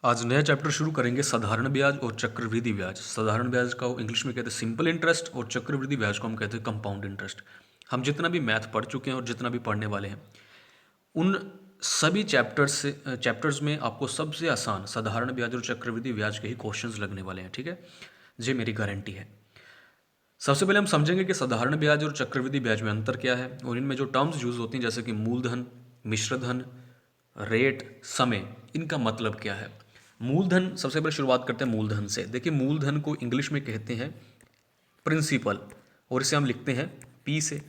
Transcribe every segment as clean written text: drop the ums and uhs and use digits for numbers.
आज नया चैप्टर शुरू करेंगे साधारण ब्याज और चक्रवृद्धि ब्याज। साधारण ब्याज का इंग्लिश में कहते हैं सिंपल इंटरेस्ट और चक्रवृद्धि ब्याज को हम कहते हैं कंपाउंड इंटरेस्ट। हम जितना भी मैथ पढ़ चुके हैं और जितना भी पढ़ने वाले हैं उन सभी चैप्टर्स में आपको सबसे आसान साधारण ब्याज और चक्रवृद्धि ब्याज के ही क्वेश्चंस लगने वाले हैं। ठीक है, ये मेरी गारंटी है। सबसे पहले हम समझेंगे कि साधारण ब्याज और चक्रवृद्धि ब्याज में अंतर क्या है और इनमें जो टर्म्स यूज होती हैं जैसे कि मूलधन, मिश्रधन, रेट, समय, इनका मतलब क्या है। मूलधन, सबसे पहले शुरुआत करते हैं मूलधन से। देखिए, मूलधन को इंग्लिश में कहते हैं प्रिंसिपल और इसे हम लिखते हैं पी से।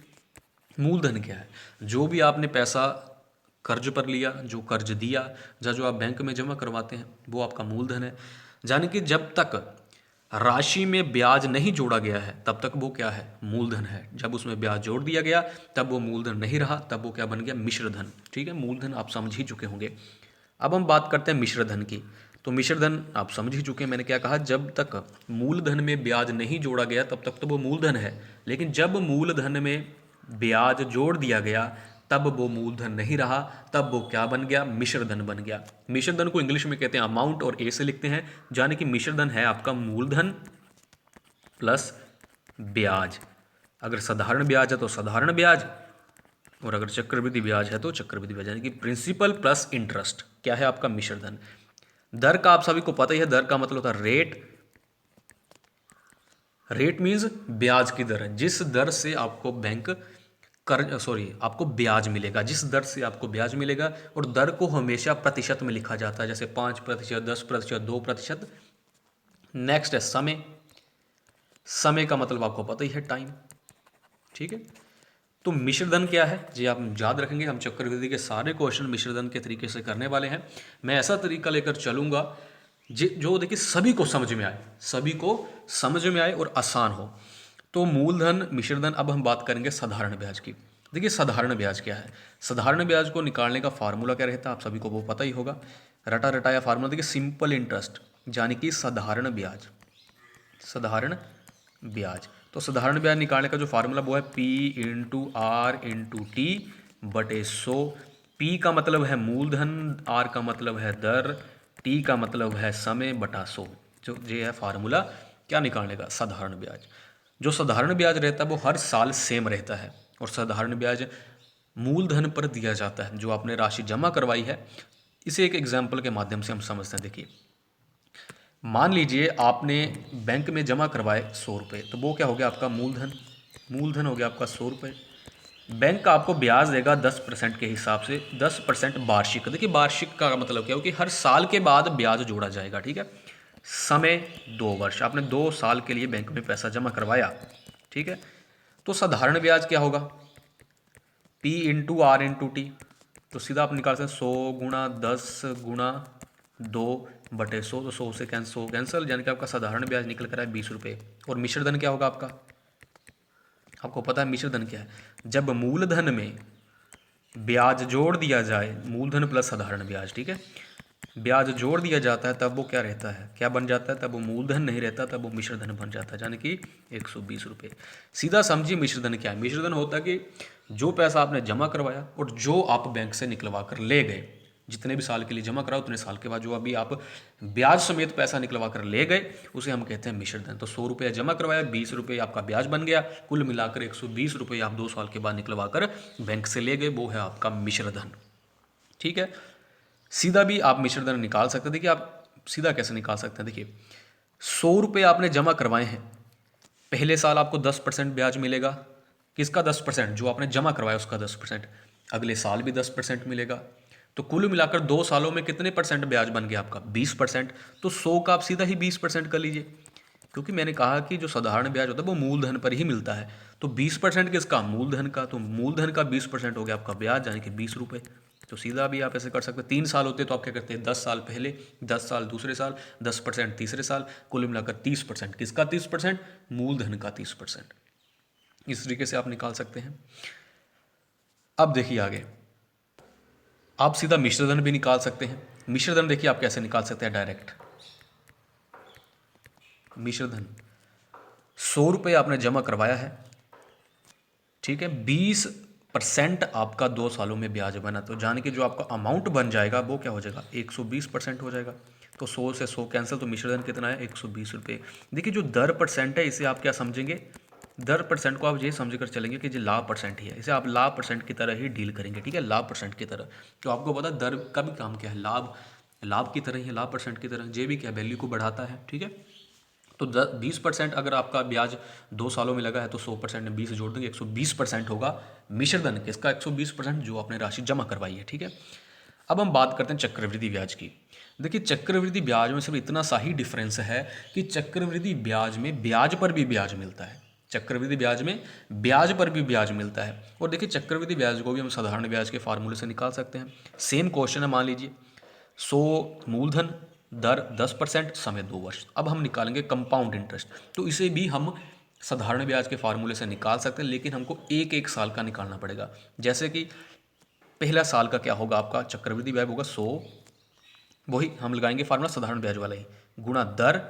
मूलधन क्या है? जो भी आपने पैसा कर्ज पर लिया, जो कर्ज दिया या जो आप बैंक में जमा करवाते हैं वो आपका मूलधन है। यानी कि जब तक राशि में ब्याज नहीं जोड़ा गया है तब तक वो क्या है? मूलधन है। जब उसमें ब्याज जोड़ दिया गया तब वो मूलधन नहीं रहा, तब वो क्या बन गया? मिश्रधन। ठीक है, मूलधन आप समझ ही चुके होंगे। अब हम बात करते हैं मिश्रधन की। तो मिश्रधन आप समझ ही चुके हैं, मैंने क्या कहा, जब तक मूलधन में ब्याज नहीं जोड़ा गया तब तक तो वो मूलधन है, लेकिन जब मूलधन में ब्याज जोड़ दिया गया तब वो मूलधन नहीं रहा, तब वो क्या बन गया? मिश्रधन बन गया। मिश्रधन को इंग्लिश में कहते हैं अमाउंट और ए से लिखते हैं, यानी कि मिश्रधन है आपका मूलधन प्लस ब्याज। अगर साधारण ब्याज है तो साधारण ब्याज, और अगर चक्रवृद्धि ब्याज है तो चक्रवृद्धि ब्याज, यानी कि प्रिंसिपल प्लस इंटरेस्ट क्या है? आपका मिश्रधन। दर का आप सभी को पता ही है, दर का मतलब होता है रेट। रेट मीन्स ब्याज की दर है, जिस दर से आपको बैंक आपको ब्याज मिलेगा, जिस दर से आपको ब्याज मिलेगा। और दर को हमेशा प्रतिशत में लिखा जाता है, जैसे 5%, 10%, 2%। नेक्स्ट है समय। समय का मतलब आपको पता ही है, टाइम। ठीक है, तो मिश्रधन क्या है जी आप याद रखेंगे। हम चक्रवृद्धि के सारे क्वेश्चन मिश्रधन के तरीके से करने वाले हैं। मैं ऐसा तरीका लेकर चलूंगा जो देखिए सभी को समझ में आए, सभी को समझ में आए और आसान हो। तो मूलधन, मिश्रधन। अब हम बात करेंगे साधारण ब्याज की। देखिए, साधारण ब्याज क्या है? साधारण ब्याज को निकालने का फार्मूला क्या रहता है आप सभी को वो पता ही होगा। रटा रटाया फार्मूला देखिए, सिंपल इंटरेस्ट यानी कि साधारण ब्याज। साधारण ब्याज, तो साधारण ब्याज निकालने का जो फार्मूला वो है P into R into T बटे 100। पी का मतलब है मूलधन, आर का मतलब है दर, टी का मतलब है समय बटा 100। जो ये है फार्मूला क्या निकालने का? साधारण ब्याज। जो साधारण ब्याज रहता है वो हर साल सेम रहता है, और साधारण ब्याज मूलधन पर दिया जाता है जो आपने राशि जमा करवाई है। इसे एक एग्जाम्पल के माध्यम से हम समझते हैं। देखिए, मान लीजिए आपने बैंक में जमा करवाए 100 रुपये, तो वो क्या हो गया? आपका मूलधन। मूलधन हो गया आपका 100 रुपये। बैंक का आपको ब्याज देगा 10% के हिसाब से, 10% वार्षिक। देखिए, वार्षिक का मतलब क्या हो कि हर साल के बाद ब्याज जोड़ा जाएगा। ठीक है, समय 2 वर्ष, आपने 2 साल के लिए बैंक में पैसा जमा करवाया। ठीक है, तो साधारण ब्याज क्या होगा? P into R into T. तो सीधा आप निकाल सकते हैं 100 × 10 × 2 बटे 100। तो 100 से कैंसल, यानी कि आपका साधारण ब्याज निकल कर आए 20 रुपये। और मिश्रधन क्या होगा आपका? आपको पता है मिश्रधन क्या है? जब मूलधन में ब्याज जोड़ दिया जाए, मूलधन प्लस साधारण ब्याज, ठीक है, ब्याज जोड़ दिया जाता है तब वो क्या रहता है? क्या बन जाता है? तब वो मूलधन नहीं रहता, तब वो मिश्रधन बन जाता है, यानी कि 120 रुपये। सीधा समझिए मिश्रधन क्या है। मिश्रधन होता है कि जो पैसा आपने जमा करवाया और जो आप बैंक से निकलवा कर ले गए, जितने भी साल के लिए जमा कराओ उतने साल के बाद जो अभी आप ब्याज समेत पैसा निकलवा कर ले गए उसे हम कहते हैं मिश्रधन। तो 100 रुपये जमा करवाया, 20 रुपये आपका ब्याज बन गया, कुल मिलाकर 120 रुपये आप 2 साल के बाद निकलवा कर बैंक से ले गए, वो है आपका मिश्रधन। ठीक है, सीधा भी आप मिश्रधन निकाल सकते हैं। देखिए, आप सीधा कैसे निकाल सकते हैं? देखिए, 100 रुपये आपने जमा करवाए हैं, पहले साल आपको 10% ब्याज मिलेगा। किसका 10%? जो आपने जमा करवाया उसका 10%। अगले साल भी 10% मिलेगा। तो कुल मिलाकर 2 सालों में कितने परसेंट ब्याज बन गया आपका? 20%। तो 100 का आप सीधा ही 20% कर लीजिए, क्योंकि मैंने कहा कि जो साधारण ब्याज होता है वो मूलधन पर ही मिलता है। तो 20% किसका? मूलधन का। तो मूलधन का 20% हो गया आपका ब्याज, यानी कि 20 रुपये। तो सीधा भी आप ऐसे कर सकते हैं। 3 साल होते तो आप क्या करते हैं? 10 साल पहले, 10 साल दूसरे साल, 10% तीसरे साल, कुल मिलाकर 30%। किसका 30%? मूलधन का 30%। इस तरीके से आप निकाल सकते हैं। अब देखिए आगे, आप सीधा मिश्रधन भी निकाल सकते हैं। मिश्रधन देखिए आप कैसे निकाल सकते हैं डायरेक्ट। मिश्रधन, 100 रुपये आपने जमा करवाया है, ठीक है, 20% आपका 2 सालों में ब्याज बना, तो जान के जो आपका अमाउंट बन जाएगा वो क्या हो जाएगा? 120% हो जाएगा। तो 100 से 100 कैंसिल, तो मिश्र धन कितना है 120 रुपये। देखिए जो दर परसेंट है इसे आप क्या समझेंगे, दर परसेंट को आप ये समझ कर चलेंगे कि जो लाभ परसेंट ही है, इसे आप लाभ परसेंट की तरह ही डील करेंगे, ठीक है, लाभ परसेंट की तरह। तो आपको पता दर का भी काम क्या है, लाभ, लाभ की तरह ही है, लाभ परसेंट की तरह। जे भी क्या वैल्यू को बढ़ाता है, ठीक है। तो 20% अगर आपका ब्याज 2 सालों में लगा है तो 100% में 20 जोड़ देंगे, 120% होगा मिश्र धन किसका, 120% जो आपने राशि जमा करवाई है, ठीक है। अब हम बात करते हैं चक्रवृद्धि ब्याज की। देखिए चक्रवृद्धि ब्याज में सिर्फ इतना सा ही डिफरेंस है कि चक्रवृद्धि ब्याज में ब्याज पर भी ब्याज मिलता है, चक्रवृद्धि ब्याज में ब्याज पर भी ब्याज मिलता है। और देखिए चक्रवृद्धि ब्याज को भी हम साधारण ब्याज के फार्मूले से निकाल सकते हैं। सेम क्वेश्चन है, मान लीजिए 100 मूलधन, दर 10%, समय 2 वर्ष। अब हम निकालेंगे कंपाउंड इंटरेस्ट, तो इसे भी हम साधारण ब्याज के फार्मूले से निकाल सकते हैं, लेकिन हमको एक एक साल का निकालना पड़ेगा। जैसे कि पहला साल का क्या होगा, आपका चक्रवृद्धि ब्याज होगा 100, वही हम लगाएंगे फार्मूला साधारण ब्याज वाला ही, गुणा दर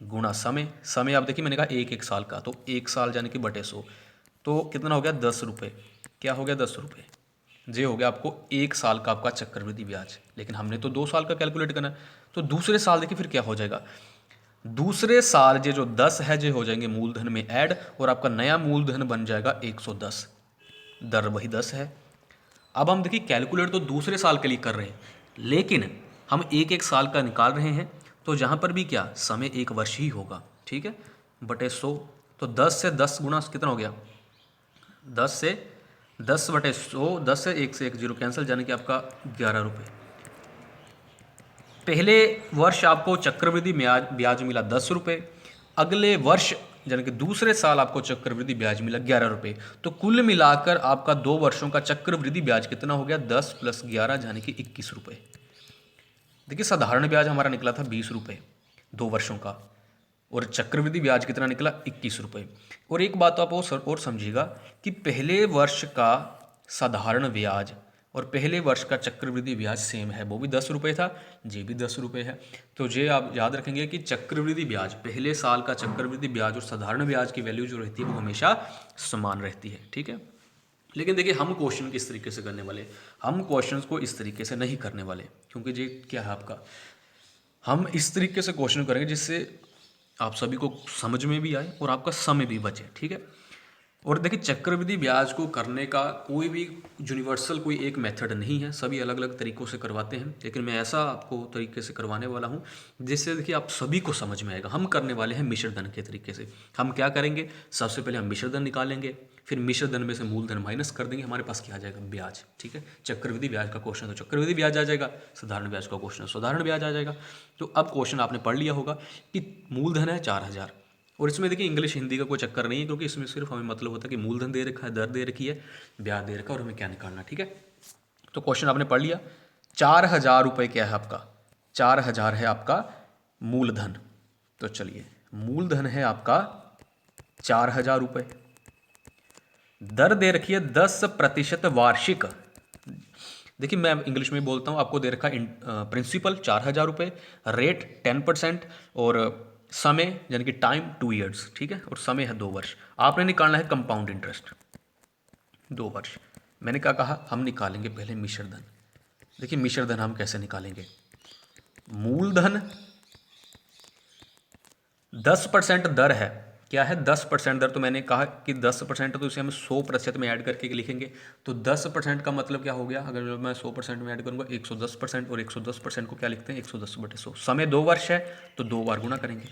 गुणा समय। समय आप देखिए मैंने कहा एक एक साल का, तो एक साल यानी कि बटे 100, तो कितना हो गया 10 रुपये। क्या हो गया 10 रुपये, ये हो गया आपको एक साल का आपका चक्रवृद्धि ब्याज। लेकिन हमने तो 2 साल का कैलकुलेट करना है, तो दूसरे साल देखिए फिर क्या हो जाएगा, दूसरे साल ये जो 10 है ये हो जाएंगे मूलधन में ऐड, और आपका नया मूलधन बन जाएगा 110, दर वही 10 है। अब हम देखिए कैलकुलेट तो दूसरे साल के लिए कर रहे हैं, लेकिन हम एक एक साल का निकाल रहे हैं, तो जहाँ पर भी क्या समय 1 वर्ष ही होगा, ठीक है, बटे 100। तो 10 से 10 गुना कितना हो गया, 10 से 10 बटे 100, 10 से 1 से 1 जीरो कैंसिल, यानी कि आपका 11 रुपये। पहले वर्ष आपको चक्रवृद्धि ब्याज मिला 10 रुपये, अगले वर्ष यानी कि दूसरे साल आपको चक्रवृद्धि ब्याज मिला 11 रुपये। तो कुल मिलाकर आपका 2 वर्षों का चक्रवृद्धि ब्याज कितना हो गया, 10 + 11 यानी कि 21 रुपये। देखिए साधारण ब्याज हमारा निकला था 20 रुपये 2 वर्षों का, और चक्रवृद्धि ब्याज कितना निकला 21 रुपये। और एक बात तो आप और समझिएगा कि पहले वर्ष का साधारण ब्याज और पहले वर्ष का चक्रवृद्धि ब्याज सेम है, वो भी 10 रुपये था, ये भी 10 रुपये है। तो ये आप याद रखेंगे कि चक्रवृद्धि ब्याज, पहले साल का चक्रवृद्धि ब्याज और साधारण ब्याज की वैल्यू जो रहती है वो हमेशा समान रहती है, ठीक है। लेकिन देखिए हम क्वेश्चन किस तरीके से करने वाले, हम क्वेश्चन को इस तरीके से नहीं करने वाले, क्योंकि ये क्या है आपका, हम इस तरीके से क्वेश्चन करेंगे जिससे आप सभी को समझ में भी आए और आपका समय भी बचे, ठीक है। और देखिए चक्रवृद्धि ब्याज को करने का कोई भी यूनिवर्सल कोई एक मेथड नहीं है, सभी अलग अलग तरीक़ों से करवाते हैं, लेकिन मैं ऐसा आपको तरीके से करवाने वाला हूँ जिससे देखिए आप सभी को समझ में आएगा। हम करने वाले हैं मिश्र धन के तरीके से। हम क्या करेंगे, सबसे पहले हम मिश्र धन निकालेंगे, फिर मिश्र धन में से मूलधन माइनस कर देंगे, हमारे पास क्या आ जाएगा, ब्याज, ठीक है। चक्रवृद्धि ब्याज का क्वेश्चन तो चक्रवृद्धि ब्याज आ जाएगा, साधारण ब्याज का क्वेश्चन साधारण ब्याज आ जाएगा। तो अब क्वेश्चन आपने पढ़ लिया होगा कि मूलधन है 4000, और इसमें देखिए इंग्लिश हिंदी का कोई चक्कर नहीं है, क्योंकि इसमें सिर्फ हमें मतलब होता है कि मूलधन दे रखा है, दर दे रखी है, ब्याज दे रखा है, और हमें क्या निकालना, ठीक है। तो क्वेश्चन आपने पढ़ लिया। 4000 रुपये क्या है आपका, 4000 है आपका मूलधन। तो चलिए मूलधन है आपका 4000 रुपये, दर दे रखी है 10% वार्षिक। देखिए मैं इंग्लिश में बोलता हूँ, आपको दे रखा है प्रिंसिपल 4000 रुपये, रेट 10%, और समय यानी कि टाइम 2 ईयर्स, ठीक है, और समय है 2 वर्ष। आपने निकालना है कंपाउंड इंटरेस्ट 2 वर्ष। मैंने क्या कहा, हम निकालेंगे पहले मिश्र धन। देखिए मिश्र धन हम कैसे निकालेंगे, मूलधन 10% दर है, क्या है 10% दर, तो मैंने कहा कि 10% तो इसे हम 100% में ऐड करके लिखेंगे। तो 10% का मतलब क्या हो गया, अगर मैं 100% में ऐड करूँगा 110%, और 110% को क्या लिखते हैं 110/100। समय 2 वर्ष है तो 2 बार गुणा करेंगे,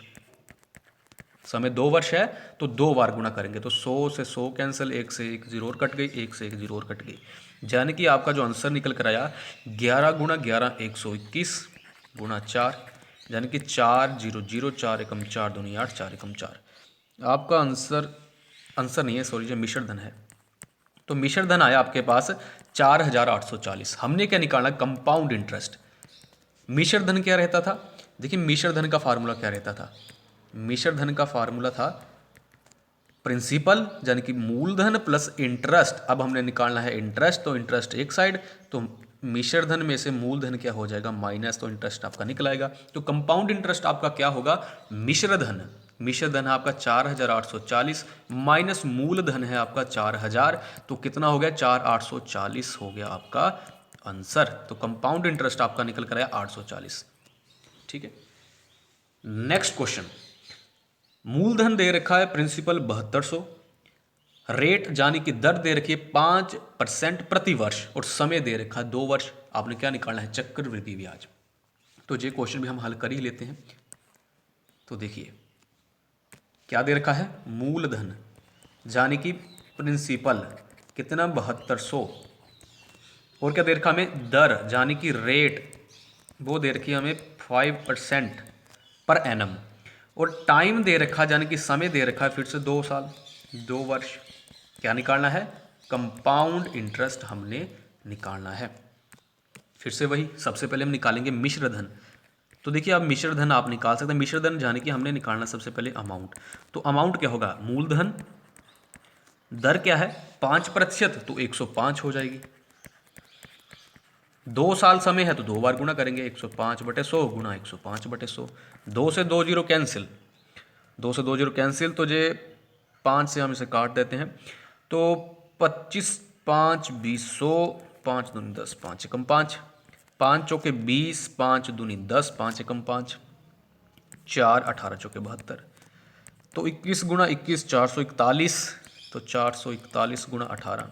समय 2 वर्ष है तो 2 बार गुणा करेंगे। तो 100 से 100 कैंसिल, 1 से 1 जीरो और कट गई, 1 से 1 जीरो और कट गई, यानी कि आपका जो आंसर निकल कर आया 11 × 11 121 गुणा 4, यानी कि 4 0 0 4 एकम 4 दूनी 8 4 एकम 4। आपका आंसर नहीं है, सॉरी, जो मिश्र धन है। तो मिश्र धन आया आपके पास 4840। हमने क्या निकालना, कंपाउंड इंटरेस्ट। मिश्र धन क्या रहता था, देखिए मिश्र धन का फार्मूला क्या रहता था, मिश्र धन का फार्मूला था प्रिंसिपल यानी कि मूलधन प्लस इंटरेस्ट। अब हमने निकालना है इंटरेस्ट, तो इंटरेस्ट एक साइड, तो मिश्र धन में से मूलधन क्या हो जाएगा माइनस, तो इंटरेस्ट आपका निकल आएगा। तो कंपाउंड इंटरेस्ट आपका क्या होगा, मिश्र धन। मिश्र धन है आपका 4840 माइनस मूलधन है आपका 4000, तो कितना हो गया 4840 हो गया आपका आंसर। तो कंपाउंड इंटरेस्ट आपका निकल कर आया 840, ठीक है। नेक्स्ट क्वेश्चन, मूलधन दे रखा है प्रिंसिपल 7200, रेट यानी कि दर दे रखी है 5% प्रति वर्ष और समय दे रखा है 2 वर्ष। आपने क्या निकालना है? चक्रवृद्धि ब्याज। तो ये क्वेश्चन भी हम हल कर ही लेते हैं। तो देखिए क्या दे रखा है, मूलधन यानी कि प्रिंसिपल कितना 7200, और क्या दे रखा हमें, दर यानी कि रेट, वो दे रखी है हमें 5% पर एनम, और टाइम दे रखा यानी कि समय दे रखा है फिर से 2 साल 2 वर्ष। क्या निकालना है? कंपाउंड इंटरेस्ट हमने निकालना है। फिर से वही, सबसे पहले हम निकालेंगे मिश्र धन। तो देखिए आप मिश्र धन आप निकाल सकते हैं। मिश्र धन यानी कि हमने निकालना सबसे पहले अमाउंट। तो अमाउंट क्या होगा, मूलधन, दर क्या है 5%, तो 105 हो जाएगी। 2 साल समय है तो 2 बार गुणा करेंगे, 105/100 गुणा 105/100। 2 से 2 जीरो कैंसिल, 2 से 2 जीरो कैंसिल, तो ये 5 से हम इसे काट देते हैं। तो 25 5 20, 5 दूनी 10, 5 एकम 5, 5 चौके 20, 5 दूनी 10, 5 एकम 5, 4 18 चौके 72, तो 21 गुणा 21 441, तो 441 गुणा 18,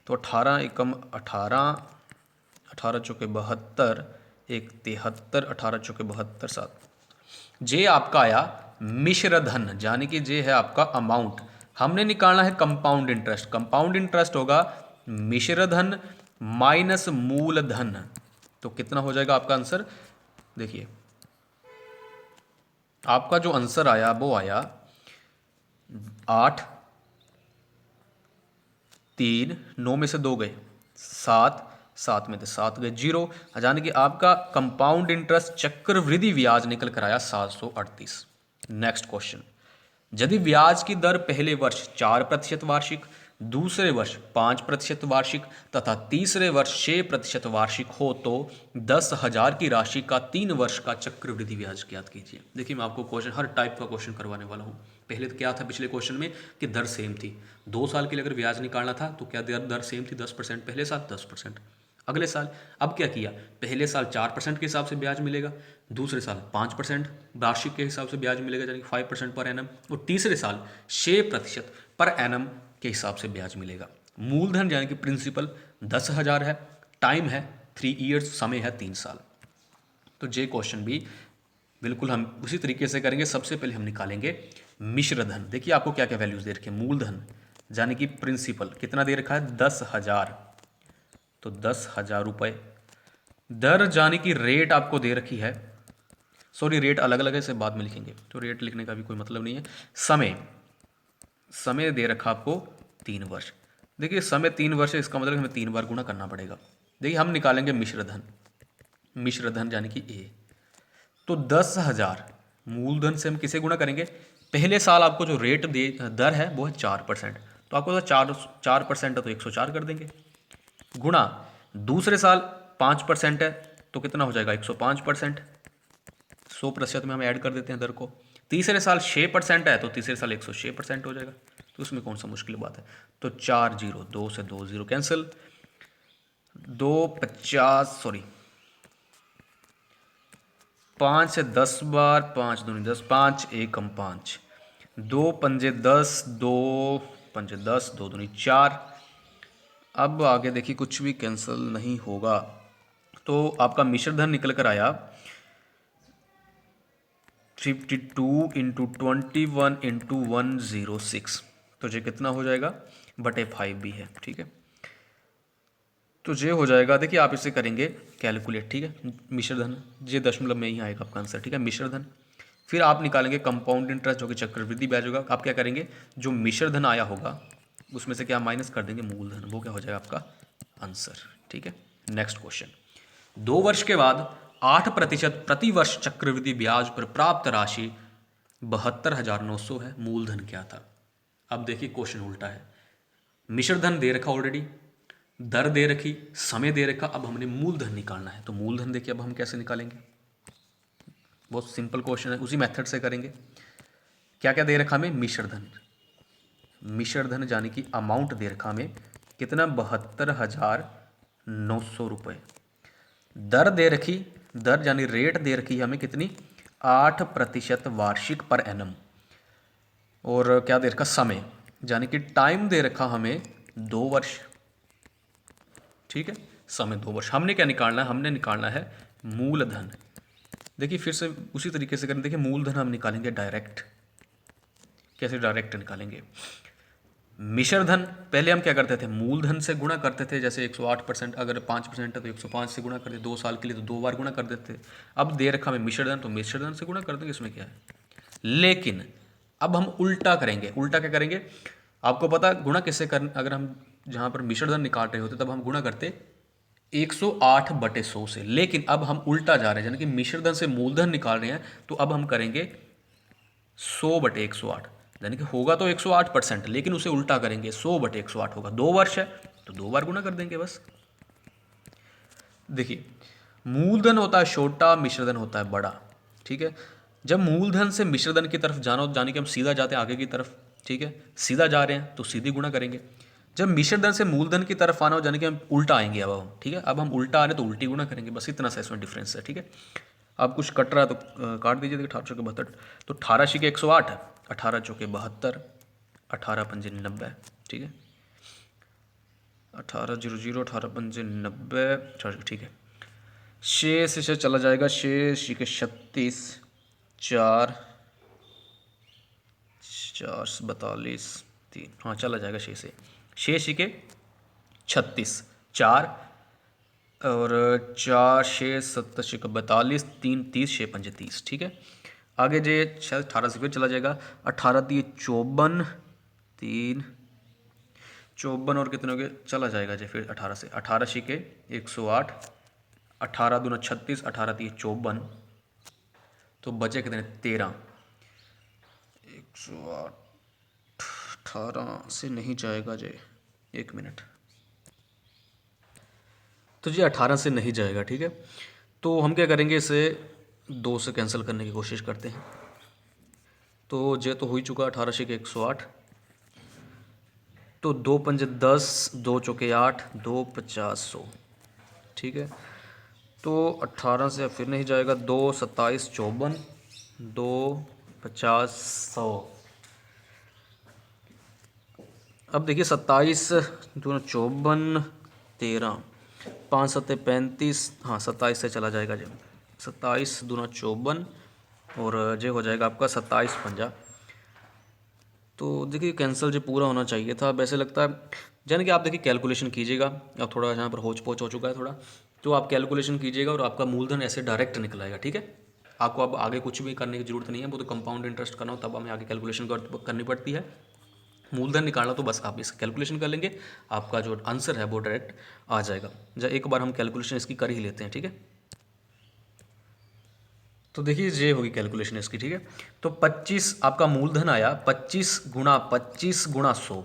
तो 18 एकम 18, 18 चौके 72, 1 73, 18 चौके 72 7। जे आपका आया मिश्र धन, यानी कि जे है आपका अमाउंट। हमने निकालना है कंपाउंड इंटरेस्ट। कंपाउंड इंटरेस्ट होगा मिश्र धन माइनस मूलधन। तो कितना हो जाएगा आपका आंसर? देखिए आपका जो आंसर आया वो आया 8, 3, 9 में से 2 गए 7, 7 में से 7 गए 0, यानी कि आपका कंपाउंड इंटरेस्ट चक्रवृद्धि ब्याज निकल कर आया 738। नेक्स्ट क्वेश्चन, यदि ब्याज की दर पहले वर्ष 4% वार्षिक, दूसरे वर्ष 5% वार्षिक तथा तीसरे वर्ष 6% वार्षिक हो तो 10,000 की राशि का 3 वर्ष का चक्रवृद्धि ब्याज ज्ञात कीजिए। देखिए मैं आपको क्वेश्चन हर टाइप का क्वेश्चन करवाने वाला हूँ। पहले तो क्या था पिछले क्वेश्चन में कि दर सेम थी, 2 साल के लिए अगर ब्याज निकालना था तो क्या दर सेम थी 10% पहले साल, 10% अगले साल। अब क्या किया, पहले साल 4% के हिसाब से ब्याज मिलेगा, दूसरे साल 5% वार्षिक के हिसाब से ब्याज मिलेगा यानी कि 5% पर एनम, और तीसरे साल 6% पर एनम के हिसाब से ब्याज मिलेगा। मूलधन यानी कि प्रिंसिपल 10,000 है, टाइम है 3 ईयर्स, समय है 3 साल। तो ये क्वेश्चन भी बिल्कुल हम उसी तरीके से करेंगे। सबसे पहले हम निकालेंगे मिश्र धन। देखिए आपको क्या क्या वैल्यूज दे रखे हैं। मूलधन यानी कि प्रिंसिपल कितना दे रखा है 10,000, तो 10,000 रुपये। दर यानी कि रेट आपको दे रखी है, सॉरी रेट अलग अलग है, इसे बाद में लिखेंगे तो रेट लिखने का भी कोई मतलब नहीं है। समय, समय दे रखा आपको 3 वर्ष। देखिए समय 3 वर्ष है, इसका मतलब हमें 3 बार गुणा करना पड़ेगा। देखिए हम निकालेंगे मिश्र धन, मिश्र धन यानी कि ए। तो 10,000 मूलधन से हम किसे गुणा करेंगे, पहले साल आपको जो रेट दे दर है वो है 4%, तो आपको तो 4% है तो 104 कर देंगे, गुणा दूसरे साल 5% है तो कितना हो जाएगा 105%, 100% में हम ऐड कर देते हैं दर को। तीसरे साल 6% है तो तीसरे साल 106% हो जाएगा, तो उसमें कौन सा मुश्किल बात है। तो 4 जीरो, 2 से 2 जीरो कैंसिल, 2 50 सॉरी 5 से 10 बार, 5 दूनी 10, 5 एकम 5, 2 पंजे 10, 2 पंजे 10, 2 दूनी 4। अब आगे देखिए कुछ भी कैंसिल नहीं होगा, तो आपका मिश्र धन निकल कर आया 52 इंटू 21 इंटू 106, तो ये कितना हो जाएगा बटे 5 भी है, ठीक है। तो ये हो जाएगा, देखिए आप इसे करेंगे कैलकुलेट, ठीक है। मिश्र धन ये दशमलव में ही आएगा आपका आंसर, ठीक है, मिश्र धन। फिर आप निकालेंगे कंपाउंड इंटरेस्ट जो कि चक्रवृद्धि ब्याज होगा। आप क्या करेंगे, जो मिश्र धन आया होगा उसमें से क्या माइनस कर देंगे मूलधन, वो क्या हो जाएगा आपका आंसर, ठीक है। नेक्स्ट क्वेश्चन, 2 वर्ष के बाद 8% प्रति वर्ष चक्रवृद्धि ब्याज पर प्राप्त राशि 72,900 है, मूलधन क्या था। अब देखिए क्वेश्चन उल्टा है, मिश्र धन दे रखा ऑलरेडी, दर दे रखी, समय दे रखा, अब हमने मूलधन निकालना है। तो मूलधन देखिए अब हम कैसे निकालेंगे, बहुत सिंपल क्वेश्चन है, उसी मेथड से करेंगे। क्या क्या दे रखा हमें, मिश्र धन, मिश्र धन यानी कि अमाउंट दे रखा हमें कितना 72,900 रुपये। दर दे रखी दर यानी रेट दे रखी है हमें कितनी, 8% वार्षिक पर एनम। और क्या दे रखा, समय यानी कि टाइम दे रखा हमें 2 वर्ष। ठीक है, समय 2 वर्ष। हमने क्या निकालना है, हमने निकालना है मूलधन। देखिए फिर से उसी तरीके से करें, देखिए मूलधन हम निकालेंगे डायरेक्ट। कैसे डायरेक्ट निकालेंगे, मिश्रधन पहले हम क्या करते थे, मूलधन से गुणा करते थे। जैसे 108%, अगर 5% है तो 105 से गुणा करते, 2 साल के लिए तो 2 बार गुणा कर देते थे। अब दे रखा हमें मिश्रधन, तो मिश्रधन से गुणा कर देंगे, इसमें क्या है। लेकिन अब हम उल्टा करेंगे। उल्टा क्या करेंगे, आपको पता गुणा किससे कर, अगर हम जहाँ पर मिश्रधन निकाल रहे होते तब हम गुणा करते 108/100 से। लेकिन अब हम उल्टा जा रहे हैं, यानी कि मिश्रधन से मूलधन निकाल रहे हैं, तो अब हम करेंगे 100/108, यानी कि होगा तो 108%, लेकिन उसे उल्टा करेंगे, 100/108 होगा। 2 वर्ष है तो 2 बार गुना कर देंगे बस। देखिए मूलधन होता है छोटा, मिश्रधन होता है बड़ा। ठीक है, जब मूलधन से मिश्रधन की तरफ जाना हो, जाने कि हम सीधा जाते हैं आगे की तरफ। ठीक है, सीधा जा रहे हैं तो सीधी गुणा करेंगे। जब मिश्रधन से मूलधन की तरफ आना हो, जाने कि हम उल्टा आएंगे अब हम। ठीक है, अब हम उल्टा आ रहे हैं तो उल्टी गुणा करेंगे, बस इतना सा इसमें डिफरेंस है। ठीक है, अब कुछ कट रहा है तो काट दीजिए। देखिए 18×72, तो 18 × 108, 18×72, 18×5 = 90। ठीक है, 1800, 18×5 = 90। ठीक है, शेष से चला जाएगा, शेष के 36, 4 4 42 3, हाँ चला जाएगा शेष से। शेष के 36, 4 और 4 6 7 6 42, 3 30 6 5 30। ठीक है, आगे जे शायद 18 से फिर चला जाएगा। 18 3 54, 3 54 और कितने हो गए, चला जाएगा जी फिर 18 से। 18 के 108, 18 दूना 36, 18 3 54, तो बचे कितने 13। 108, 18 से नहीं जाएगा जी, 1 मिनट। तो जी 18 से नहीं जाएगा। ठीक है, तो हम क्या करेंगे, इसे 2 से कैंसिल करने की कोशिश करते हैं। तो जे तो हो ही चुका, 18 के 108, तो 2 पंजे 10, 2 चौके 8, 2 50 100। ठीक है, तो 18 से फिर नहीं जाएगा, 2 27 54, 2 50 100। अब देखिए 27 दूना 54, 13, 5 7 35, हाँ 27 से चला जाएगा जी। 27 दूना 54 और जे हो जाएगा आपका 27 पंजा। तो देखिए कैंसिल जो पूरा होना चाहिए था, अब ऐसे लगता है। यानी कि आप देखिए कैलकुलेशन कीजिएगा, अब थोड़ा यहाँ पर होच पोच हो चुका है थोड़ा, तो आप कैलकुलेशन कीजिएगा और आपका मूलधन ऐसे डायरेक्ट निकल आएगा। ठीक है, आपको अब आगे कुछ भी करने की जरूरत नहीं है, वो तो कंपाउंड इंटरेस्ट करना हो तब हमें आगे कैलकुलेशन करनी पड़ती है। मूलधन निकालना तो बस आप इसका कैलकुलेशन कर लेंगे, आपका जो आंसर है वो डायरेक्ट आ जाएगा। जब एक बार हम कैलकुलेशन इसकी कर ही लेते हैं। ठीक है, तो देखिए ये होगी कैलकुलेशन इसकी। ठीक है, तो 25 आपका मूलधन आया, 25 गुणा 25 गुणा 100,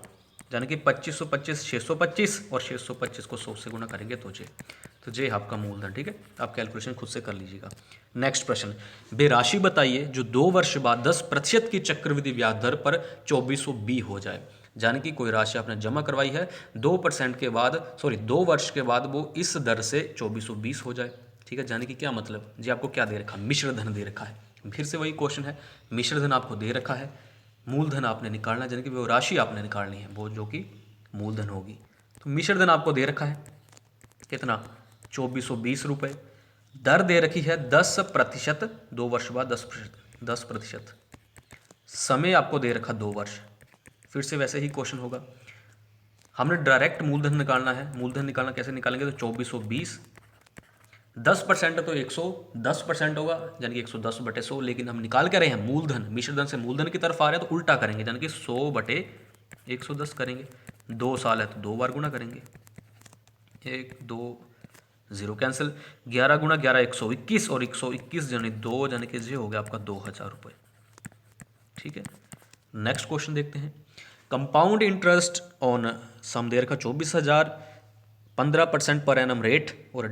यानी कि 2525 625, और 625 को 100 से गुणा करेंगे तो जे आपका मूलधन। ठीक है, आप कैलकुलेशन खुद से कर लीजिएगा। नेक्स्ट प्रश्न, वे राशि बताइए जो 2 वर्ष बाद 10% की चक्रवृद्धि ब्याज दर पर 2420 हो जाए। यानी कि कोई राशि आपने जमा करवाई है, 2% के बाद, सॉरी 2 वर्ष के बाद वो इस दर से 2420 हो जाए। ठीक है, जाने की क्या मतलब जी, आपको क्या दे रखा है, मिश्रधन दे रखा है। फिर से वही क्वेश्चन है, मिश्रधन आपको दे रखा है, मूलधन आपने निकालना है, यानी कि वो राशि आपने निकालनी है वो जो कि मूलधन होगी। तो मिश्रधन आपको दे रखा है कितना, 2420 रुपये। दर दे रखी है 10%, 2 वर्ष बाद 10%। समय आपको दे रखा 2 वर्ष। फिर से वैसे ही क्वेश्चन होगा, हमने डायरेक्ट मूलधन निकालना है। मूलधन निकालना कैसे निकालेंगे, तो 2420, 10% तो 110% होगा, यानी कि 110/100। लेकिन हम निकाल के रहे हैं मूलधन, मिश्रधन से मूलधन की तरफ आ रहे हैं तो उल्टा करेंगे, यानी कि 100/110 करेंगे। 2 साल है तो 2 बार गुना करेंगे, 1 2 0 कैंसिल। 11 गुना 11 121, और 121 यानी 2, यानी कि ये हो गया आपका 2000 रुपये। ठीक है, नेक्स्ट क्वेश्चन देखते हैं। कंपाउंड इंटरेस्ट ऑन सम दे रखा 24,000, 15% पर एनम रेट, और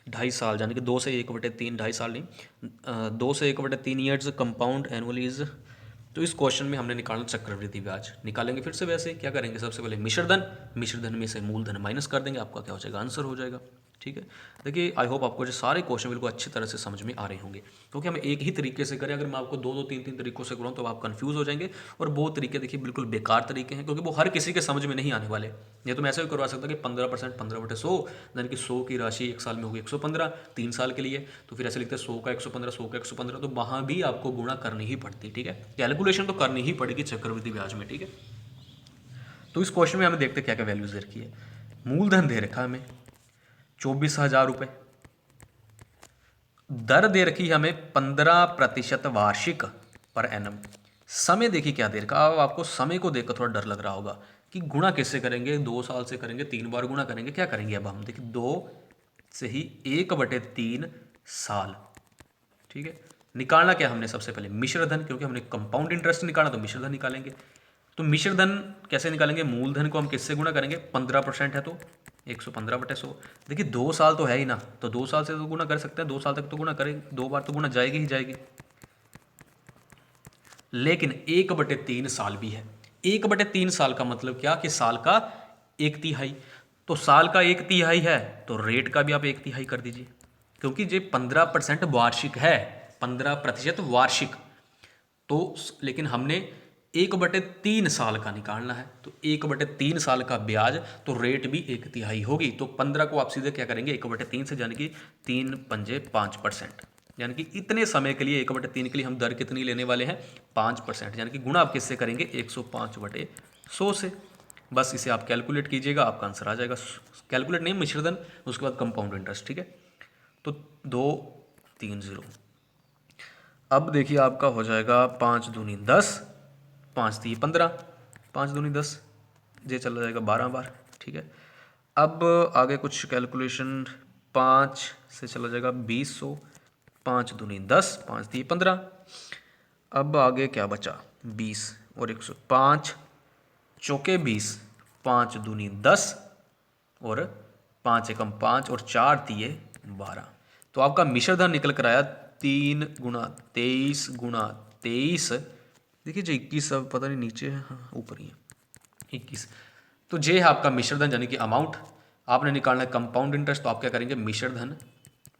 ढाई साल, यानी कि 2 से 1/3, 2.5 साल नहीं, 2 से 1/3 ईयर्स कंपाउंड एनुअलीज। तो इस क्वेश्चन में हमने निकालना चक्रवृद्धि ब्याज। निकालेंगे फिर से वैसे क्या करेंगे, सबसे पहले मिश्रधन में से मूलधन माइनस कर देंगे, आपका क्या हो जाएगा, आंसर हो जाएगा। ठीक है। देखिए आई होप आपको जो सारे क्वेश्चन बिल्कुल अच्छी तरह से समझ में आ रहे होंगे, क्योंकि हम एक ही तरीके से करें, अगर मैं आपको दो दो तीन तीन तरीकों से कराऊँ तो आप कंफ्यूज हो जाएंगे, और वो तरीके देखिए बिल्कुल बेकार तरीके हैं, क्योंकि वो हर किसी के समझ में नहीं आने वाले। ये तो मैं ऐसे भी करवा सकता कि 15% 15/100, यानी कि 100 की राशि एक साल में होगी 115, 3 साल के लिए, तो फिर ऐसे लिखते हैं 100 का 115, 100 का 115, तो वहाँ भी आपको गुणा करनी ही पड़ती, ठीक है, कैलकुलेशन तो करनी ही पड़ेगी चक्रवृद्धि ब्याज में, ठीक है। तो इस क्वेश्चन में हमें देखते क्या क्या वैल्यूज दे रखी है। मूलधन दे रखा है हमें 24,000 रुपये, दर दे रखी है हमें 15% वार्षिक पर एनम। समय देखिए क्या दे रखा, अब आपको समय को देखकर थोड़ा डर लग रहा होगा कि गुणा कैसे करेंगे, 2 साल से करेंगे, 3 बार गुणा करेंगे, क्या करेंगे। अब हम देखिए 2 से ही 1/3 साल, ठीक है। निकालना क्या हमने सबसे पहले मिश्र धन, क्योंकि हमने कंपाउंड इंटरेस्ट निकालना तो मिश्र धन निकालेंगे। तो मिश्र धन कैसे निकालेंगे, मूलधन को हम किससे गुणा करेंगे, 15% है तो 115/100। देखिए 2 साल तो है ही ना, तो 2 साल से तो गुणा कर सकते हैं, 2 साल तक तो गुणा करें, 2 बार तो गुणा जाएगी ही जाएगी। लेकिन 1/3 साल भी है। 1/3 साल का मतलब क्या, कि साल का 1/3। तो साल का 1/3 है तो रेट का भी आप 1/3 कर दीजिए, क्योंकि ये 15% वार्षिक है, 15% वार्षिक। तो लेकिन हमने 1/3 साल का निकालना है, तो 1/3 साल का ब्याज, तो रेट भी 1/3 होगी। तो 15 को आप सीधे क्या करेंगे 1/3 से, यानी कि 3 पंजे 5%, यानी कि इतने समय के लिए 1/3 के लिए हम दर कितनी लेने वाले हैं 5%, यानी कि गुणा आप किससे करेंगे 105/100 से। बस इसे आप कैलकुलेट कीजिएगा, आपका आंसर आ जाएगा। कैलकुलेट नहीं, मिश्रधन, उसके बाद कंपाउंड इंटरेस्ट, ठीक है। तो 230। अब देखिए आपका हो जाएगा 5 दूनी 10, 5 × 15, 5 दूनी 10, ये चला जाएगा 12 बार, ठीक है। अब आगे कुछ कैलकुलेशन, 5 से चला जाएगा 2000, 5 दूनी 10, 5 × 15। अब आगे क्या बचा, 20 और 100, 5 चौके 20, 5 दूनी 10, और 5 एकम 5, और 4 तिये 12। तो आपका मिश्र धन निकल कर आया 3 × 23 × 23। देखिए जो 21 अब पता नहीं नीचे है, हाँ ऊपर ही है 21। तो ये है आपका मिश्र धन, यानी कि अमाउंट। आपने निकालना है कंपाउंड इंटरेस्ट, तो आप क्या करेंगे मिश्र धन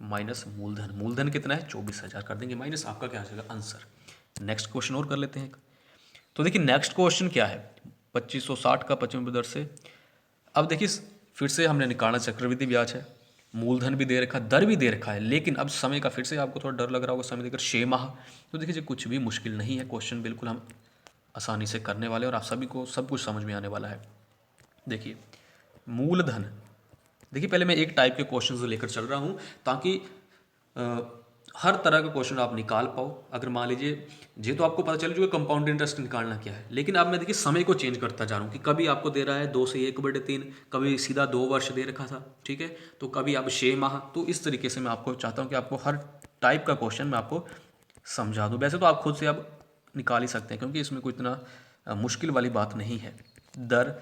माइनस मूलधन। मूलधन कितना है 24,000 कर देंगे, माइनस आपका क्या आ जाएगा आंसर। नेक्स्ट क्वेश्चन और कर लेते हैं। तो देखिए नेक्स्ट क्वेश्चन क्या है, 2560 का 25 दर से। अब देखिए फिर से हमने निकालना चक्रवृद्धि ब्याज है, मूलधन भी दे रखा, दर भी दे रखा है, लेकिन अब समय का फिर से आपको थोड़ा डर लग रहा होगा, समय देकर 6 माह। तो देखिए कुछ भी मुश्किल नहीं है, क्वेश्चन बिल्कुल हम आसानी से करने वाले, और आप सभी को सब कुछ समझ में आने वाला है। देखिए मूलधन, देखिए पहले मैं एक टाइप के क्वेश्चन लेकर चल रहा हूँ, ताकि हर तरह का क्वेश्चन आप निकाल पाओ। अगर मान लीजिए ये तो आपको पता चल चुका कंपाउंड इंटरेस्ट निकालना क्या है, लेकिन अब मैं देखिए समय को चेंज करता जा रहा हूँ, कि कभी आपको दे रहा है 2 से 1/3, कभी सीधा 2 वर्ष दे रखा था, ठीक है, तो कभी अब 6 माह। तो इस तरीके से मैं आपको चाहता हूँ कि आपको हर टाइप का क्वेश्चन मैं आपको समझा दूँ। वैसे तो आप खुद से अब निकाल ही सकते हैं, क्योंकि इसमें कोई इतना मुश्किल वाली बात नहीं है। दर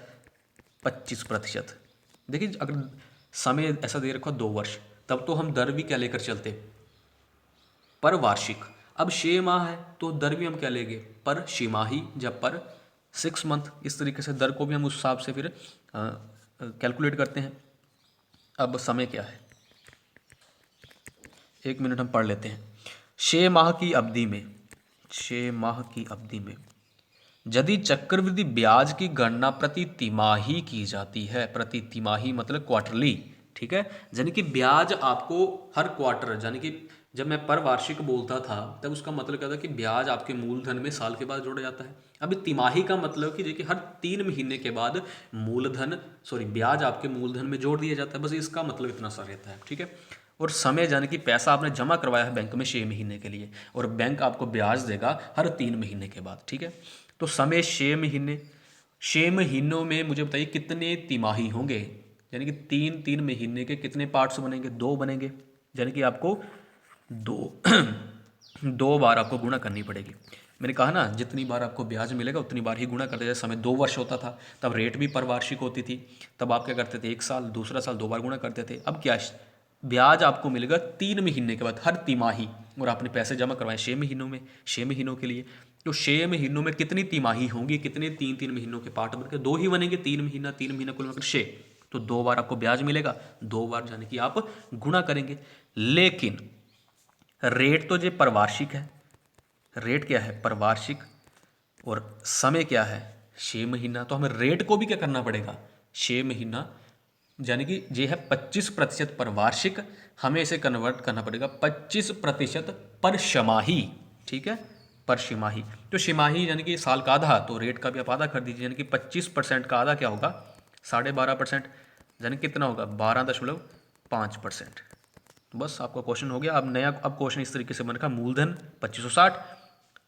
25%। देखिए अगर समय ऐसा दे रखा 2 वर्ष, तब तो हम दर भी क्या लेकर चलते, पर वार्षिक। अब 6 माह है तो दर भी हम क्या लेंगे पर छिमाही, जब पर 6 मंथ। इस तरीके से दर को भी हम उस हिसाब से फिर कैलकुलेट करते हैं। अब समय क्या है, 1 मिनट हम पढ़ लेते हैं। 6 माह की अवधि में, 6 माह की अवधि में यदि चक्रवृद्धि ब्याज की गणना प्रति तिमाही की जाती है, प्रति तिमाही मतलब क्वार्टरली, ठीक है, यानी कि ब्याज आपको हर क्वार्टर, यानी कि जब मैं पर वार्षिक बोलता था तब उसका मतलब क्या था कि ब्याज आपके मूलधन में साल के बाद जोड़ा जाता है। अभी तिमाही का मतलब कि देखिए हर 3 महीने के बाद ब्याज आपके मूलधन में जोड़ दिया जाता है, बस इसका मतलब इतना सा रहता है, ठीक है। और समय यानी कि पैसा आपने जमा करवाया है बैंक में 6 महीने के लिए, और बैंक आपको ब्याज देगा हर 3 महीने के बाद, ठीक है। तो समय 6 महीने, 6 महीनों में मुझे बताइए कितने तिमाही होंगे, यानी कि 3 महीने के कितने पार्ट्स बनेंगे, 2 बनेंगे, यानी कि आपको 2 2 बार आपको गुणा करनी पड़ेगी। मैंने कहा ना जितनी बार आपको ब्याज मिलेगा उतनी बार ही गुणा करते। जैसे समय 2 वर्ष होता था तब रेट भी पर वार्षिक होती थी, तब आप क्या करते थे 1 साल, दूसरा साल 2 बार गुणा करते थे। अब क्या ब्याज आपको मिलेगा 3 महीने के बाद हर तिमाही, और आपने पैसे जमा करवाए 6 महीनों में, 6 महीनों के लिए। तो 6 महीनों में कितनी तिमाही होंगी, कितने 3 महीनों के पार्ट बनकर 2 ही बनेंगे, 3 महीना कुल मिलकर 6। तो 2 बार आपको ब्याज मिलेगा, 2 बार यानी कि आप गुणा करेंगे। लेकिन रेट तो जो परिवार्षिक है, रेट क्या है परिवार्षिक, और समय क्या है 6 महीना, तो हमें रेट को भी क्या करना पड़ेगा 6 महीना, यानी कि ये है 25% पर वार्षिक, हमें इसे कन्वर्ट करना पड़ेगा 25% पर छमाही, ठीक है, पर छमाही। तो छमाही यानी कि साल का आधा, तो रेट का भी आप आधा कर दीजिए, यानी कि 25% का आधा क्या होगा 12.5%, यानी कितना होगा 12.5%। बस आपका क्वेश्चन हो गया। अब नया, अब क्वेश्चन इस तरीके से बन रखा, मूलधन 2560,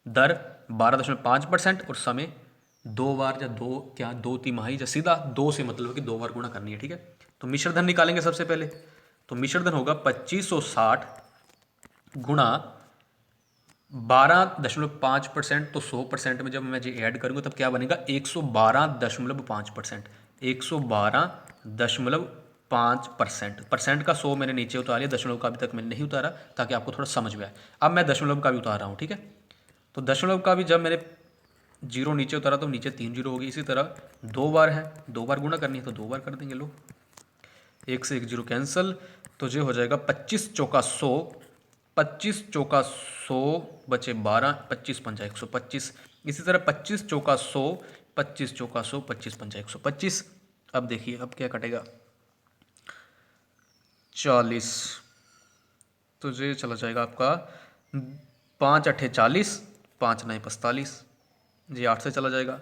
दर 12.5% और समय 2 बार, या 2 तिमाही, या सीधा 2 से मतलब कि 2 बार गुणा करनी है, ठीक है। तो मिश्र धन निकालेंगे सबसे पहले, तो मिश्र धन होगा 2560 गुणा 12.5%, तो 100% में जब मैं जी ऐड करूँगा तब क्या बनेगा 112.5%, 112.5%। परसेंट का 100 मैंने नीचे उतार लिया, दशमलव का अभी तक मैंने नहीं उतारा ताकि आपको थोड़ा समझ में आए। अब मैं दशमलव का भी उतार रहा हूँ, ठीक है। तो दशमलव का भी जब मैंने 0 नीचे उतारा तो नीचे 3 जीरो होगी। इसी तरह 2 बार है, 2 बार गुणा करनी है तो 2 बार कर देंगे। लो 1 से 1 जीरो कैंसिल, तो ये हो जाएगा 25 चौका 100, 25 चौका 100 बचे 12, 25 पंजा 125। इसी तरह 25 चौका 100, 25 चौका 100, 25 पंजा 125। अब देखिए अब क्या कटेगा 40, तो ये चला जाएगा आपका 5 अठे 40, 5 नए 45, जी 8 से चला जाएगा,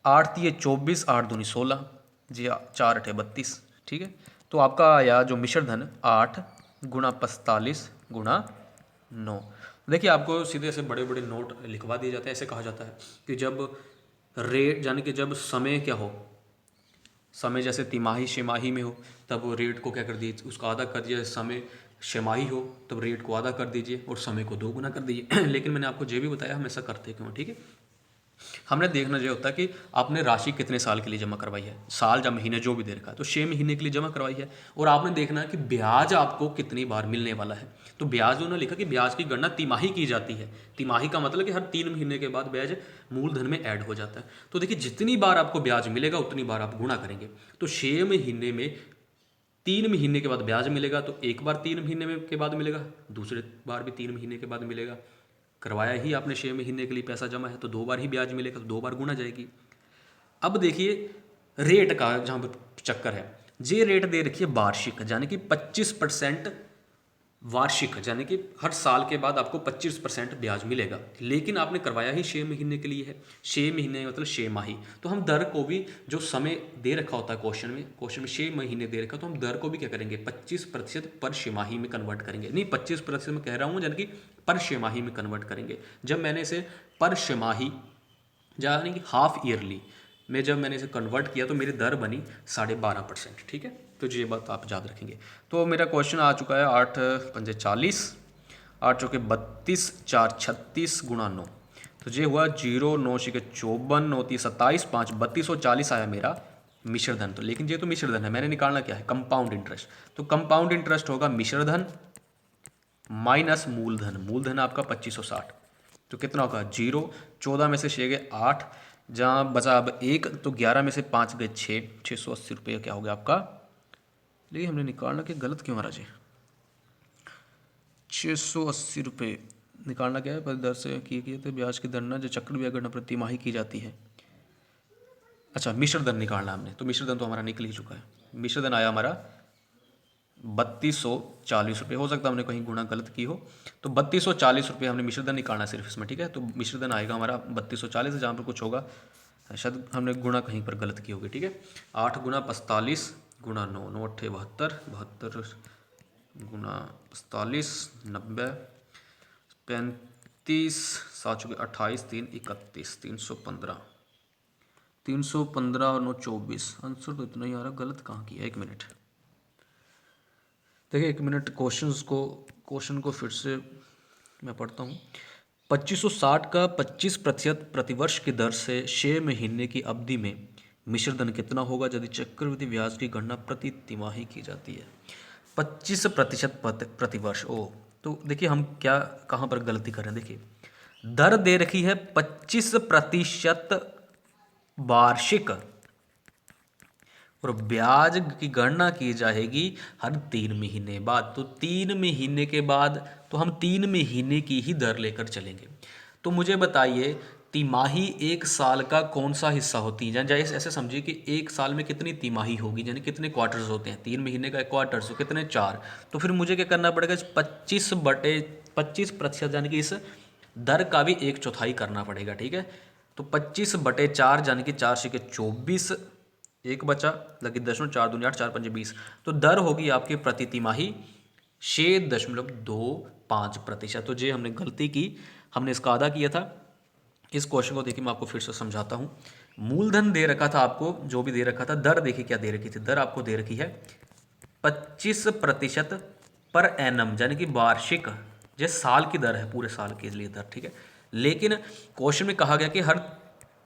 8 तिये 24, 8 दूनी 16, जी 4 अठे 32, ठीक है। तो आपका आया जो मिश्र धन 8 गुणा 45 गुणा 9। देखिए आपको सीधे से बड़े बड़े नोट लिखवा दिए जाते हैं। ऐसे कहा जाता है कि जब रेट यानी कि जब समय क्या हो, समय जैसे तिमाही छमाही में हो तब रेट को क्या कर दीजिए उसका आधा कर दीजिए, समय छमाही हो तब रेट को आधा कर दीजिए और समय को 2 गुना कर दीजिए। लेकिन मैंने आपको ये भी बताया हम ऐसा करते क्यों, ठीक है। हमने देखना ये होता है कि आपने राशि कितने साल के लिए जमा करवाई है, साल या महीने जो भी दे रखा है, तो 6 महीने के लिए जमा करवाई है। और आपने देखना है कि ब्याज आपको कितनी बार मिलने वाला है। तो ब्याज उन्होंने लिखा कि ब्याज की गणना तिमाही की जाती है। तिमाही का मतलब कि हर 3 महीने के बाद ब्याज मूलधन में ऐड हो जाता है। तो देखिए जितनी बार आपको ब्याज मिलेगा उतनी बार आप गुणा करेंगे। तो 6 महीने में 3 महीने के बाद ब्याज मिलेगा, तो एक बार 3 महीने में के बाद मिलेगा, दूसरे बार भी 3 महीने के बाद मिलेगा। करवाया ही आपने 6 महीने के लिए पैसा जमा है तो 2 बार ही ब्याज मिलेगा, तो 2 बार गुना जाएगी। अब देखिए रेट का जहाँ पर चक्कर है, ये रेट दे रखी है वार्षिक, यानी कि 25% वार्षिक, यानी कि हर साल के बाद आपको 25% ब्याज मिलेगा। लेकिन आपने करवाया ही 6 महीने के लिए है, 6 महीने मतलब 6 माही, तो हम दर को भी जो समय दे रखा होता है क्वेश्चन में 6 महीने दे रखा, तो हम दर को भी क्या करेंगे 25% पर छमाही में कन्वर्ट करेंगे। नहीं 25% में कह रहा हूँ, यानी कि पर छमाही में कन्वर्ट करेंगे। जब मैंने इसे पर छमाही यानी कि हाफ ईयरली में जब मैंने इसे कन्वर्ट किया तो मेरी दर बनी 12.5%, ठीक है। तो ये बात आप याद रखेंगे। तो मेरा क्वेश्चन आ चुका है 8 पंजे 40, 8 चौके 32, 4 36 गुणा 9, तो ये हुआ 0 9 छिके 54, 9 30 27, 5 3240 आया मेरा मिश्र धन। तो लेकिन ये तो मिश्र धन है, मैंने निकालना क्या है कंपाउंड इंटरेस्ट। तो कंपाउंड इंटरेस्ट होगा मिश्र धन माइनस मूलधन, मूलधन आपका 2560, तो कितना होगा 0, 14 में से 6 गए 8, जहाँ बचा अब 1, तो 11 में से 5 गए 6, 680 रुपये क्या हो गया आपका। लेकिन हमने निकालना कि गलत क्यों आ रहा जी, 680 रुपये निकालना क्या है, पर दर से किए थे ब्याज की दरना जो चक्र ब्याज गणना प्रति माही की जाती है। अच्छा मिश्र धन निकालना हमने, तो मिश्र धन तो हमारा निकल ही चुका है। मिश्र धन आया हमारा 3240 रुपये, हो सकता है हमने कहीं गुणा गलत की हो, तो 3240 रुपये हमने मिश्र धन निकालना सिर्फ इसमें, ठीक है। तो मिश्र धन आएगा हमारा 3240, जहाँ पर कुछ होगा शायद हमने गुणा कहीं पर गलत की होगी, ठीक है। 8 गुना 45 गुणा 9, 9 अट्ठे 72, 72 गुना 45 90, 35 7 चुके 28, 3 31, 315, 315 और 9 24, आंसर तो इतना ही आ रहा, गलत कहाँ किया, 1 मिनट देखिए, 1 मिनट क्वेश्चन को फिर से मैं पढ़ता हूँ। 2560 का 25% प्रतिवर्ष की दर से 6 महीने की अवधि में मिश्र धन कितना होगा यदि चक्रवृद्धि ब्याज की गणना प्रति तिमाही की जाती है। 25% प्रतिवर्ष, ओ तो देखिए हम क्या कहाँ पर गलती कर रहे हैं। देखिए दर दे रखी है 25% वार्षिक, और ब्याज की गणना की जाएगी हर 3 महीने बाद। तो 3 महीने के बाद तो हम 3 महीने की ही दर लेकर चलेंगे। तो मुझे बताइए तिमाही एक साल का कौन सा हिस्सा होती है? जैसे ऐसे समझिए कि एक साल में कितनी तिमाही होगी, यानी कितने क्वार्टर्स होते हैं। 3 महीने का एक क्वार्टर, तो कितने 4। तो फिर मुझे क्या करना पड़ेगा, 25% यानी कि इस दर का भी 1/4 करना पड़ेगा। ठीक है, तो 25/4 यानी कि 4×24, एक बचा, लगी 10, 4×2 = 8, 4×5 = 20। तो दर होगी आपकी प्रति तिमाही 6.25%। तो ये हमने गलती की, हमने इसका आधा किया था। इस क्वेश्चन को देखिए मैं आपको फिर से समझाता हूँ। मूलधन दे रखा था आपको, जो भी दे रखा था। दर देखिए क्या दे रखी थी, दर आपको दे रखी है 25% पर एनम, यानी कि वार्षिक। ये साल की दर है, पूरे साल के लिए दर। ठीक है, लेकिन क्वेश्चन में कहा गया कि हर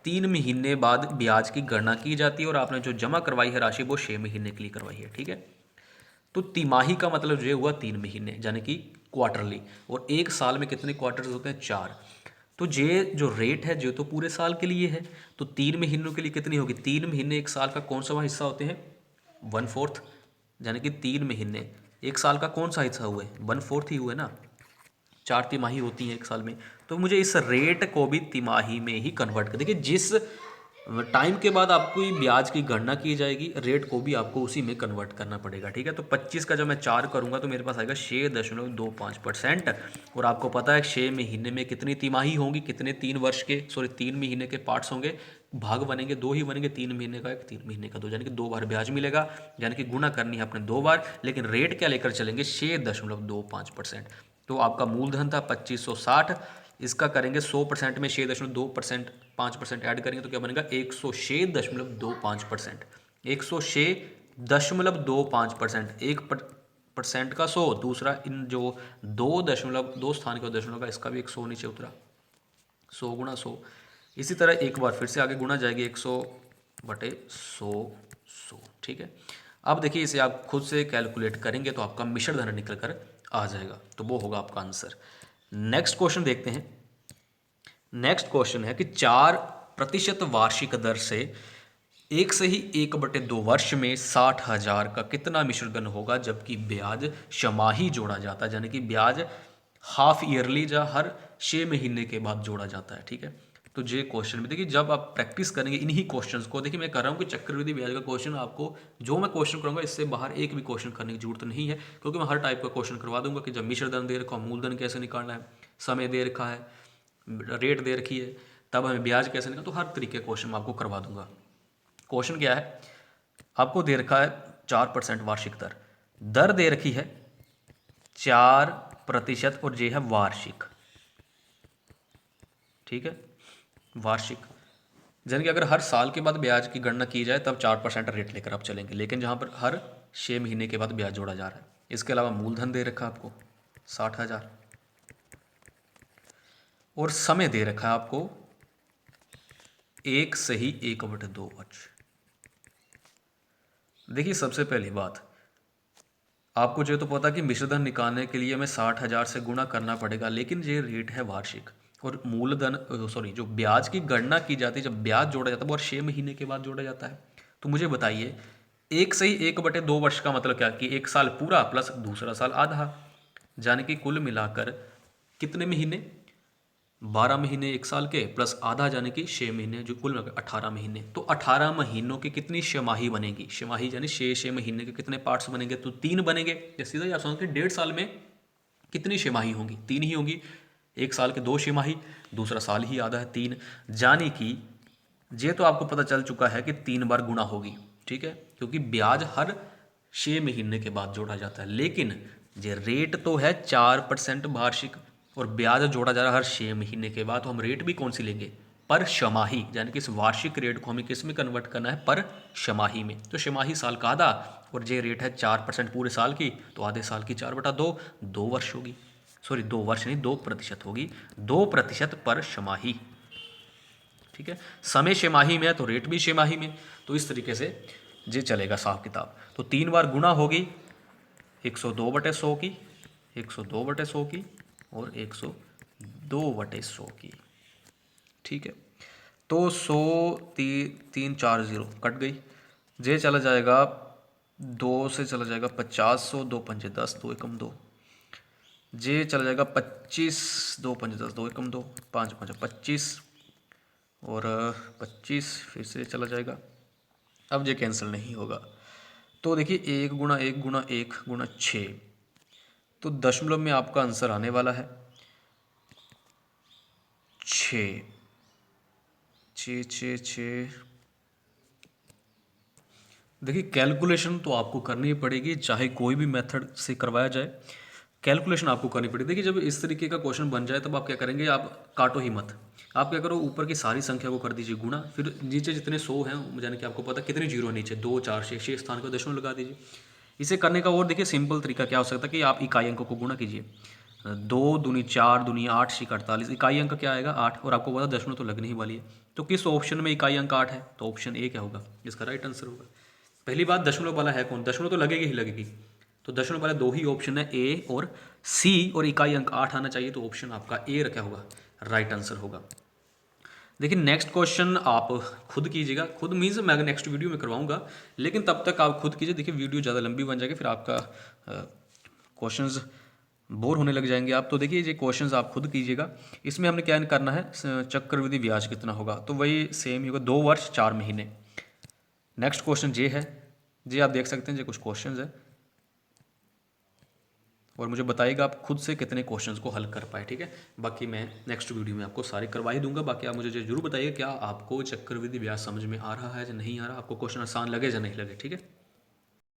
3 महीने बाद ब्याज की गणना की जाती है, और आपने जो जमा करवाई है राशि वो 6 महीने के लिए करवाई है। ठीक है, तो तिमाही का मतलब जो हुआ 3 महीने, यानी कि क्वार्टरली। और एक साल में कितने क्वार्टर्स होते हैं, 4। तो ये जो रेट है जो तो पूरे साल के लिए है, तो 3 महीनों के लिए कितनी होगी? 3 महीने एक साल का कौन सा हिस्सा होते हैं? 1/4, यानी कि 3 महीने एक साल का कौन सा हिस्सा हुए? 1/4 ही हुए ना। 4 तिमाही होती हैं एक साल में। तो मुझे इस रेट को भी तिमाही में ही कन्वर्ट कर, देखिए जिस टाइम के बाद आपको ये ब्याज की गणना की जाएगी, रेट को भी आपको उसी में कन्वर्ट करना पड़ेगा। ठीक है, तो 25 का जब मैं 4 करूंगा तो मेरे पास आएगा 6.25%। और आपको पता है 6 महीने में कितनी तिमाही होंगी, कितने 3 महीने के पार्ट्स होंगे, भाग बनेंगे, 2 ही बनेंगे, 3 महीने का 1, 3 महीने का 2, यानी कि 2 बार ब्याज मिलेगा, यानी कि गुना करनी है अपने 2 बार। लेकिन रेट क्या लेकर चलेंगे? 6.25%। तो आपका मूलधन था 2560, इसका करेंगे 100% में 6.2%, 5% ऐड करेंगे तो क्या बनेगा? 106.25%। 106.25%, 1% का 100, दूसरा इन जो 2 स्थान के दशमलव का, इसका भी 100 नीचे उतरा, 100 × 100। इसी तरह एक बार फिर से आगे गुणा जाएगी 100/100। ठीक है, अब देखिए इसे आप खुद से कैलकुलेट करेंगे तो आपका मिश्र धन निकल कर आ जाएगा, तो वो होगा आपका आंसर। नेक्स्ट क्वेश्चन देखते हैं। नेक्स्ट क्वेश्चन है कि 4% वार्षिक दर से 1 वर्ष में 60,000 का कितना मिश्रधन होगा, जबकि ब्याज छमाही जोड़ा जाता है, यानी कि ब्याज हाफ ईयरली या हर 6 महीने के बाद जोड़ा जाता है। ठीक है, तो ये क्वेश्चन में देखिए जब आप प्रैक्टिस करेंगे इन्हीं क्वेश्चंस को, देखिए मैं कर रहा हूँ कि चक्रवृद्धि ब्याज का क्वेश्चन आपको, जो मैं क्वेश्चन करूँगा इससे बाहर एक भी क्वेश्चन करने की जरूरत नहीं है, क्योंकि मैं हर टाइप का क्वेश्चन करवा दूंगा कि जब मिश्रधन दे रखा, मूलधन कैसे निकालना है, समय दे रखा है, रेट दे रखी है, तब हमें ब्याज कैसे निकालना, तो हर तरीके क्वेश्चन मैं आपको करवा दूंगा। क्वेश्चन क्या है, आपको दे रखा है 4% वार्षिक दर, दर दे रखी है 4% और ये है वार्षिक। ठीक है, वार्षिक, यानी कि अगर हर साल के बाद ब्याज की गणना की जाए तब 4% रेट लेकर आप चलेंगे, लेकिन जहां पर हर 6 महीने के बाद ब्याज जोड़ा जा रहा है। इसके अलावा मूलधन दे रखा है आपको 60,000, और समय दे रखा है आपको 1/2 वर्ष। देखिए सबसे पहली बात, आपको जो तो पता कि मिश्रधन निकालने के लिए हमें 60,000 से गुणा करना पड़ेगा, लेकिन ये रेट है वार्षिक। और मूलधन सॉरी जो ब्याज की गणना की जाती है, जब ब्याज जोड़ा जाता है वो हर 6 महीने के बाद जोड़ा जाता है। तो मुझे बताइए 1/2 वर्ष का मतलब क्या, कि एक साल पूरा प्लस दूसरा साल आधा, यानी कि कुल मिलाकर कितने महीने? 12 महीने एक साल के, प्लस आधा यानी कि 6 महीने, जो कुल मिलाकर 18 महीने। तो 18 महीनों की कितनी छमाही बनेगी? छमाही यानी 6 महीने के कितने पार्ट्स बनेंगे? तो 3 बनेंगे। या सीधा ही आप समझ के 1.5 साल में कितनी छमाही होंगी? 3 ही होंगी। एक साल के 2 छमाही, दूसरा साल ही आधा है 3, यानी कि ये तो आपको पता चल चुका है कि 3 बार गुणा होगी। ठीक है, क्योंकि ब्याज हर 6 महीने के बाद जोड़ा जाता है, लेकिन ये रेट तो है 4% वार्षिक, और ब्याज जोड़ा जा रहा है हर 6 महीने के बाद। तो हम रेट भी कौन सी लेंगे? पर छमाही, यानी कि इस वार्षिक रेट को हमें किस में कन्वर्ट करना है? पर छमाही में। तो छमाही साल का आधा, और ये रेट है 4% पूरे साल की, तो आधे साल की 4/2, 2 वर्ष होगी। सॉरी 2 वर्ष नहीं, 2% होगी, 2% पर छमाही। ठीक है, समय छमाही में है तो रेट भी छमाही में। तो इस तरीके से ये चलेगा साफ किताब। तो 3 बार गुणा होगी 102/100 की, 102/100 की, और 102/100 की। ठीक है, तो 100 3 4 0 कट गई, जे चला जाएगा 2 से चला जाएगा 50, 100, 2×5 = 10, 2×1 = 2। जे चला जाएगा 25, 2×5 = 10, 2×1 = 2, 5×5 = 25 और 25 फिर से चला जाएगा। अब ये कैंसिल नहीं होगा, तो देखिए 1×1×1×6, तो दशमलव में आपका आंसर आने वाला है 6। 6 6 6। देखिए कैलकुलेशन तो आपको करनी ही पड़ेगी, चाहे कोई भी मेथड से करवाया जाए, कैलकुलेशन आपको करनी पड़ेगी। देखिए जब इस तरीके का क्वेश्चन बन जाए तब आप क्या करेंगे, आप काटो ही मत। आप क्या करो, ऊपर की सारी संख्या को कर दीजिए गुणा, फिर नीचे जितने 100 हैं, यानी कि आपको पता कितने जीरो नीचे, 2 4 6, 6 स्थान को दशमलव लगा दीजिए। इसे करने का और देखिए सिंपल तरीका क्या हो सकता है कि आप इकाई अंकों को गुणा कीजिए। 2 दूनी 4, दूनी 8, 6 48, इकाई अंक क्या आएगा 8, और आपको पता दशमलव तो लगने ही वाली है। तो किस ऑप्शन में इकाई अंक 8 है, तो ऑप्शन ए क्या होगा, इसका राइट आंसर होगा। पहली बात दशमलव वाला है कौन, दशमलव तो लगेगी ही लगेगी, तो दशमलव वाले 2 ही ऑप्शन है, ए और सी, और इकाई अंक 8 आना चाहिए, तो ऑप्शन आपका ए क्या होगा, राइट आंसर होगा। देखिए नेक्स्ट क्वेश्चन आप खुद कीजिएगा, खुद मीन्स मैं नेक्स्ट वीडियो में करवाऊंगा, लेकिन तब तक आप खुद कीजिए। देखिए वीडियो ज़्यादा लंबी बन जाएगी, फिर आपका क्वेश्चंस बोर होने लग जाएंगे आप। तो देखिए ये क्वेश्चंस आप खुद कीजिएगा। इसमें हमने क्या करना है, चक्रवृद्धि ब्याज कितना होगा, तो वही सेम ही होगा, 2 वर्ष 4 महीने। नेक्स्ट क्वेश्चन ये है, जी आप देख सकते हैं ये कुछ क्वेश्चंस है, और मुझे बताइएगा आप खुद से कितने क्वेश्चंस को हल कर पाए, ठीक है। बाकी मैं नेक्स्ट वीडियो में आपको सारे करवा ही दूंगा। बाकी आप मुझे जरूर बताइए क्या आपको चक्रवृद्धि ब्याज समझ में आ रहा है या नहीं आ रहा, आपको क्वेश्चन आसान लगे या नहीं लगे, ठीक है।